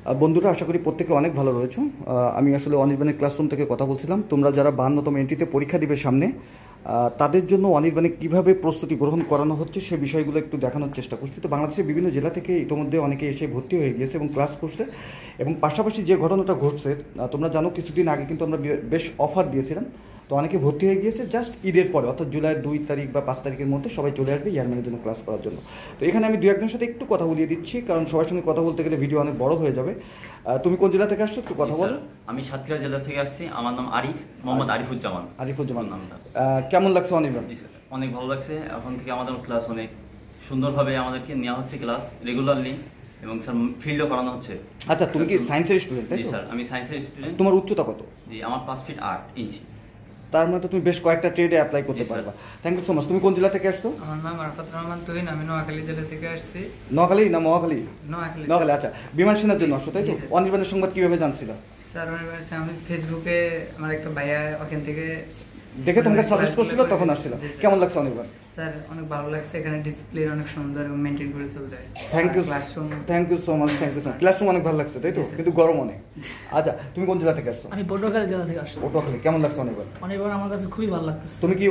বন্ধুরা আশা করি প্রত্যেকে অনেক ভালো রয়েছে। আমি আসলে অনির্বাণের ক্লাসরুম থেকে কথা বলছিলাম। তোমরা যারা 52তম এন্ট্রিতে পরীক্ষা দিবে সামনে, তাদের জন্য অনির্বাণে কীভাবে প্রস্তুতি গ্রহণ করানো হচ্ছে সে বিষয়গুলো একটু দেখানোর চেষ্টা করছি। তো বাংলাদেশের বিভিন্ন জেলা থেকে ইতিমধ্যে অনেকে এসে ভর্তি হয়ে গিয়েছে এবং ক্লাস করছে। এবং পাশাপাশি যে ঘটনাটা ঘটছে, তোমরা জানো কিছুদিন আগে কিন্তু আমরা বেশ অফার দিয়েছিলাম। তো অনেকে ভর্তি হয়ে গিয়েছে জাস্ট ঈদের পরে, অর্থাৎ জুলাই 2 তারিখ বা 5 তারিখের মধ্যে সবাই চলে আসবে ইয়ারম্যানের জন্য ক্লাস করার জন্য। তো এখানে আমি দু একজনের সাথে একটু কথা বলিয়ে দিচ্ছি, কারণ সবার সঙ্গে কথা বলতে গেলে ভিডিও অনেক বড় হয়ে যাবে। তুমি কোন জেলা থেকে আসছো একটু কথা বলো। আমি সাতক্ষীরা জেলা থেকে আসছি। আমার নাম আরিফ, মোহাম্মদ আরিফুজ্জামান। আরিফুজ্জামান নামটা কেমন লাগছে অনির্বাণ? অনেক ভালো লাগছে। এখন থেকে আমাদের ক্লাস অনেক সুন্দরভাবে আমাদেরকে নেওয়া হচ্ছে, ক্লাস রেগুলারলি, এবং স্যার ফিল্ডও করানো হচ্ছে। আচ্ছা, তুমি কি সায়েন্সের স্টুডেন্ট? জি স্যার, আমি সায়েন্সের স্টুডেন্ট। তোমার উচ্চতা কত? জি, আমার 5 ফিট 8 ইঞ্চি। তার মধ্যে তুমি বেশ কয়েকটা ট্রেডে অ্যাপ্লাই করতে পারবা। Thank you so much. তুমি কোন জেলা থেকে আসছো? আমার নাম আরফাত রহমান তুহিন, আমি নোয়াখালী জেলা থেকে আসছি। নোয়াখালী না মহাখালী? নোয়াখালী। আচ্ছা, বিমান সেনার জন্য আসছো তাই তো? অনির্বাণের সংবাদ কিভাবে জানছিল? স্যার আমি ফেসবুকে আমার একটা ভাইয়া ওখান থেকে দেখে তোমাকে সাজেস্ট করছিল, তখন আসছিল। কেমন লাগছে অনির্বাণ? স্যার অনেক ভালো লাগছে, এখানে ডিসপ্লিন অনেক সুন্দর এবং মেইনটেইন করে চলতে। Thank you so much. Thank you so much. Classroom অনেক ভালো লাগছে তাই তো? কিন্তু গরম অনেক। আচ্ছা, তুমি কোন জেলা থেকে আসছো? আমি পটুয়াখালী জেলা থেকে আসছি। পটুয়াখালী। কেমন লাগছে অনির্বাণ? অনির্বাণ আমার কাছে খুবই ভালো লাগতেছে। তুমি কি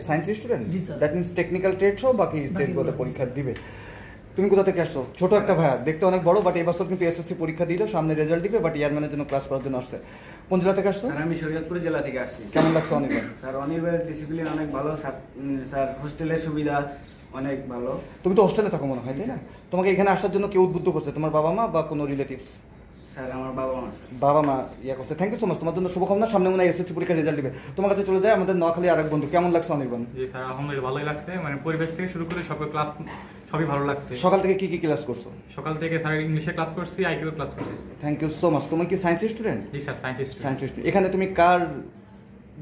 সায়েন্স স্টুডেন্ট? জি sir. That means technical trade সহ বাকি ট্রেডগুলোতে পরীক্ষা দিবে। তুমি কোথা থেকে আসছো? ছোট একটা ভাইয়া, দেখতে অনেক বড়, বাট এবছর কিন্তু এসএসসি পরীক্ষা দিল, সামনে রেজাল্ট দিবে, বাট ইয়ারম্যানের জন্য ক্লাস করার জন্য আসছে। কোন জেলা থেকে আসছো? স্যার আমি শরীয়তপুর জেলা থেকে আসছি। কেমন লাগছে অনির্বাণ? স্যার অনির্বাণের ডিসিপ্লিন অনেক ভালো স্যার, হোস্টেলের সুবিধা অনেক ভালো। তুমি তো হোস্টেলে থাকো মনে হয় তাই না? তোমাকে এখানে আসার জন্য কেউ উদ্বুদ্ধ করছে, তোমার বাবা মা বা কোনো রিলেটিভস? স্যার আমার বাবা মা ইয়ে করছে। Thank you so much. তোমার জন্য শুভকামনা। সামনে মনে হয় এসএসসি পরীক্ষার রেজাল্ট দিবে। তোমার কাছে চলে যায় আমাদের নোয়াখালী আরেক বন্ধু। কেমন লাগছে অনির্বাণ? জি স্যার, আলহামদুলিল্লাহ ভালোই লাগছে। মানে পরিবেশ থেকে শুরু করে সকল ক্লাস সবই ভালো লাগছে। সকাল থেকে কি ক্লাস করছো? সকাল থেকে স্যার ইংলিশে ক্লাস করছি, আইকিউ ক্লাস করছি। Thank you so much. তুমি কি সায়েন্স স্টুডেন্ট? জি স্যার, সায়েন্স স্টুডেন্ট। এখানে তুমি কার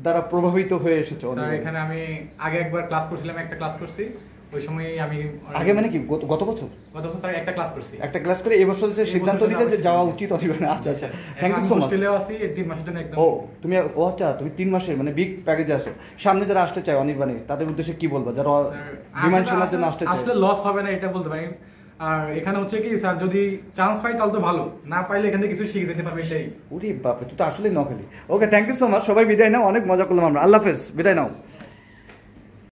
দ্বারা প্রভাবিত হয়ে এসেছো? স্যার এখানে আমি আগে একবার ক্লাস করছিলাম, একটা ক্লাস করছি ওই সময়। আমি আগে মানে কি গত বছর স্যার একটা ক্লাস করছি, একটা ক্লাস করে এবছর যে সিদ্ধান্ত নিলে যে যাওয়া উচিত অনির্বাণ। আচ্ছা আচ্ছা, থ্যাংক ইউ সো মাচ। হোস্টেলেও আছি 3 মাসের জন্য একদম। তুমি আচ্ছা, তুমি 3 মাসের মানে বিগ প্যাকেজে আছো। সামনে যারা আসতে চায় অনির্বাণে, তাদের উদ্দেশ্যে কি বলবা যারা বিমান সেনার জন্য আসতে চায়? আসলে লস হবে না এটা বলতে পারি। আর এখানে হচ্ছে কি স্যার, যদি চান্স পাই তাহলে তো ভালো, না পাইলে এখান থেকে কিছু শিখে যেতে পারবে এটাই। ওরে বাপরে, তুই তো আসলেই নকলি। ওকে, থ্যাংক ইউ সো মাচ। সবাই বিদায় নাও, অনেক মজা করলাম আমরা। আল্লাহ হাফেজ, বিদায় নাও।